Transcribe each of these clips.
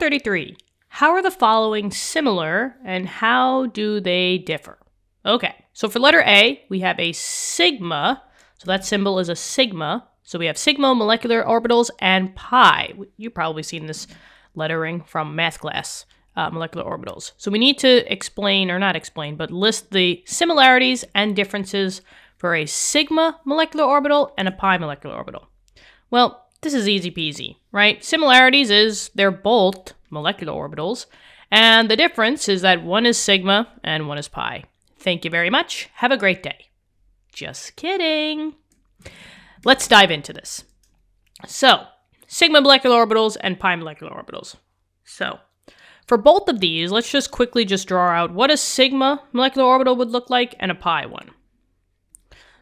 33. How are the following similar and how do they differ? Okay, so for letter A, we have a sigma. So that symbol is a sigma. So we have sigma, molecular orbitals, and pi. You've probably seen this lettering from math class, molecular orbitals. So we need to explain, or not explain, but list the similarities and differences for a sigma molecular orbital and a pi molecular orbital. Well, this is easy peasy, right? Similarities is they're both molecular orbitals, and the difference is that one is sigma and one is pi. Thank you very much. Have a great day. Just kidding. Let's dive into this. So, sigma molecular orbitals and pi molecular orbitals. So, for both of these, let's just quickly draw out what a sigma molecular orbital would look like and a pi one.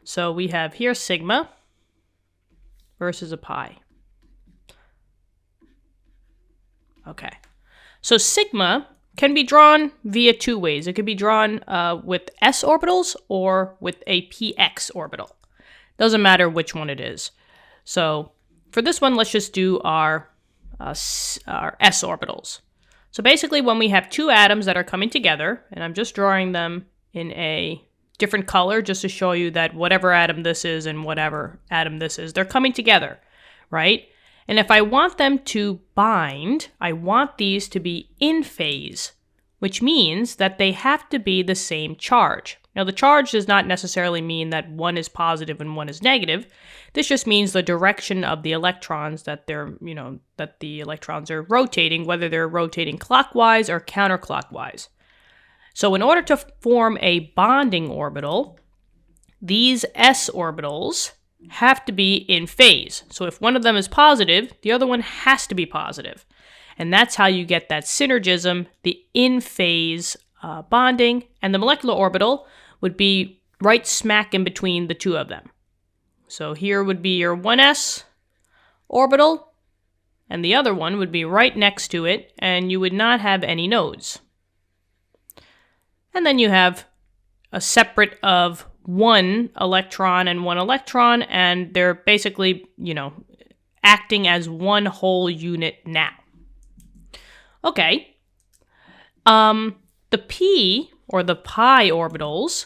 So we have here sigma versus a pi. Okay. So sigma can be drawn via two ways. It could be drawn with s orbitals or with a px orbital. Doesn't matter which one it is. So for this one, let's just do our s orbitals. So basically when we have two atoms that are coming together, and I'm just drawing them in a different color just to show you that whatever atom this is and whatever atom this is, they're coming together, right? And if I want them to bind, I want these to be in phase, which means that they have to be the same charge. Now, the charge does not necessarily mean that one is positive and one is negative. This just means the direction of the electrons that that the electrons are rotating, whether they're rotating clockwise or counterclockwise. So in order to form a bonding orbital, these s orbitals have to be in phase. So if one of them is positive, the other one has to be positive. And that's how you get that synergism, the in-phase bonding, and the molecular orbital would be right smack in between the two of them. So here would be your 1s orbital, and the other one would be right next to it, and you would not have any nodes. And then you have a separate of one electron and one electron, and they're basically, acting as one whole unit now. Okay. The p, or the pi orbitals,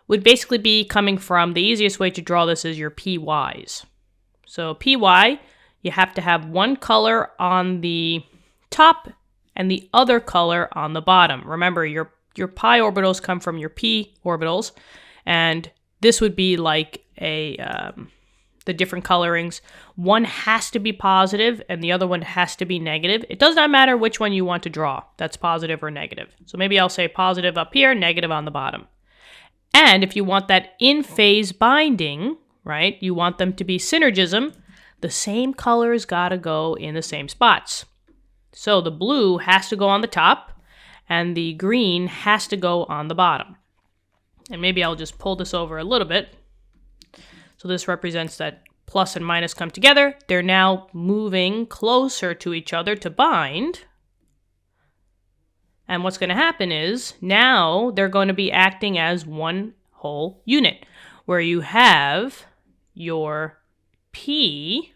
would basically be coming from, the easiest way to draw this is your py's. So py, you have to have one color on the top and the other color on the bottom. Remember, your pi orbitals come from your p orbitals, and this would be like the different colorings. One has to be positive and the other one has to be negative. It does not matter which one you want to draw, that's positive or negative. So maybe I'll say positive up here, negative on the bottom. And if you want that in-phase binding, right, you want them to be synergism, the same colors gotta go in the same spots. So the blue has to go on the top and the green has to go on the bottom. And maybe I'll just pull this over a little bit. So this represents that plus and minus come together. They're now moving closer to each other to bind. And what's going to happen is now they're going to be acting as one whole unit, where you have your P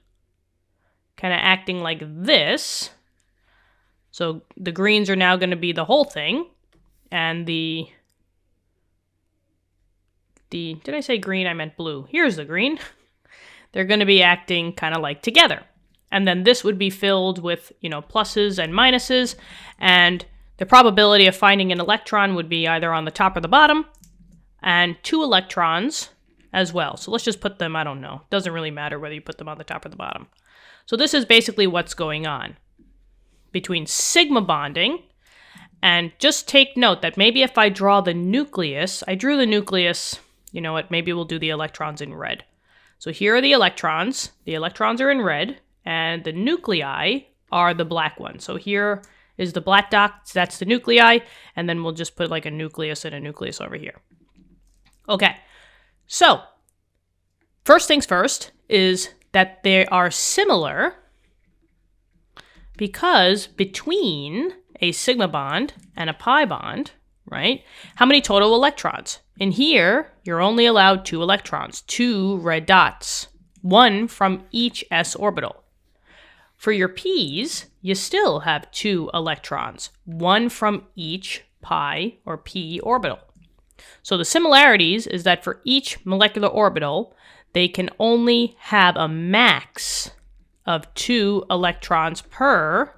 kind of acting like this. So the greens are now going to be the whole thing, and did I say green? I meant blue. Here's the green. They're going to be acting kind of like together. And then this would be filled with, pluses and minuses, and the probability of finding an electron would be either on the top or the bottom, and 2 electrons as well. So let's just put them, I don't know. Doesn't really matter whether you put them on the top or the bottom. So this is basically what's going on between sigma bonding. And just take note that maybe if I draw the nucleus, I drew the nucleus, you know what, maybe we'll do the electrons in red. So here are the electrons. The electrons are in red, and the nuclei are the black ones. So here is the black dots, that's the nuclei, and then we'll just put like a nucleus and a nucleus over here. Okay, so first things first is that they are similar because between a sigma bond and a pi bond, right, how many total electrons? In here, you're only allowed 2 electrons, 2 red dots, 1 from each s orbital. For your p's, you still have 2 electrons, one from each pi or p orbital. So the similarities is that for each molecular orbital, they can only have a max of 2 electrons per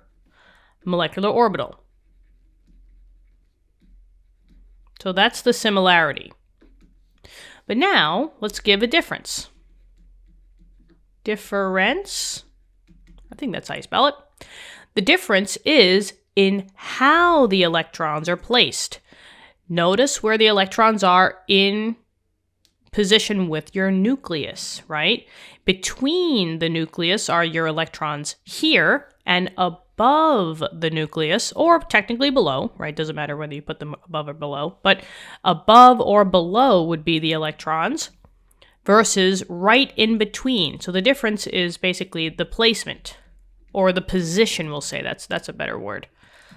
molecular orbital. So that's the similarity. But now, let's give a difference. Difference, I think that's how you spell it. The difference is in how the electrons are placed. Notice where the electrons are in position with your nucleus, right? Between the nucleus are your electrons here, and above the nucleus, or technically below, right? Doesn't matter whether you put them above or below, but above or below would be the electrons versus right in between. So the difference is basically the placement, or the position, we'll say. That's a better word.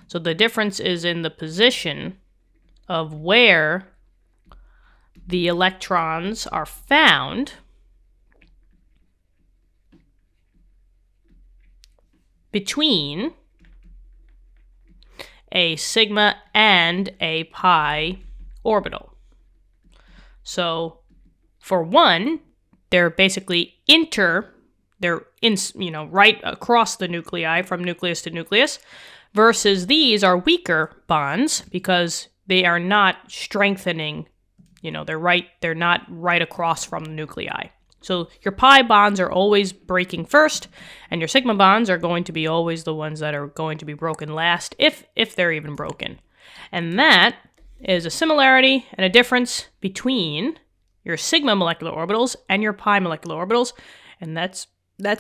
So the difference is in the position of where the electrons are found between a sigma and a pi orbital. So for one, they're basically right across the nuclei from nucleus to nucleus, versus these are weaker bonds because they are not strengthening, they're not right across from the nuclei. So your pi bonds are always breaking first, and your sigma bonds are going to be always the ones that are going to be broken last, if they're even broken. And that is a similarity and a difference between your sigma molecular orbitals and your pi molecular orbitals. And that's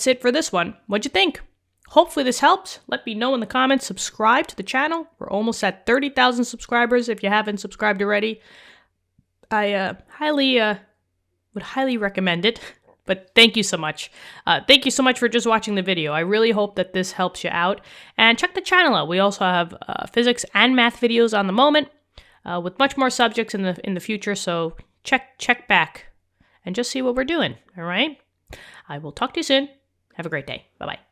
it for this one. What'd you think? Hopefully this helps. Let me know in the comments. Subscribe to the channel. We're almost at 30,000 subscribers if you haven't subscribed already. I would highly recommend it. But thank you so much. Thank you so much for just watching the video. I really hope that this helps you out. And check the channel out. We also have physics and math videos on the moment with much more subjects in the future. So check back and just see what we're doing. All right? I will talk to you soon. Have a great day. Bye-bye.